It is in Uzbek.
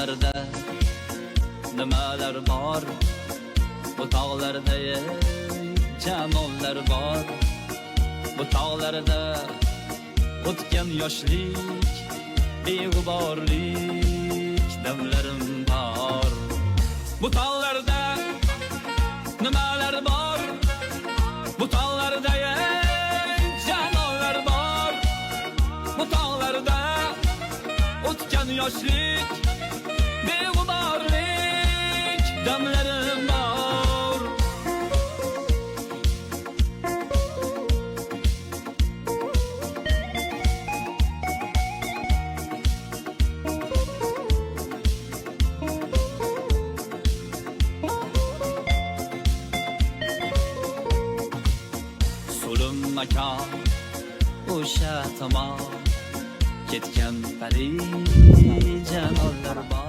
tog'larda nimalar bor, bu tog'larda jamollar bor. Bu tog'larda o'tgan yoshlik, beg'uborlik damlarim bor. Bu tog'larda nimalar bor, bu tog'larda jamollar bor. Bu tog'larda o'tgan yoshlik, beg'uborlik damlarim bor. So'lim makon o'sha tomon ketgan pari jamollar bor.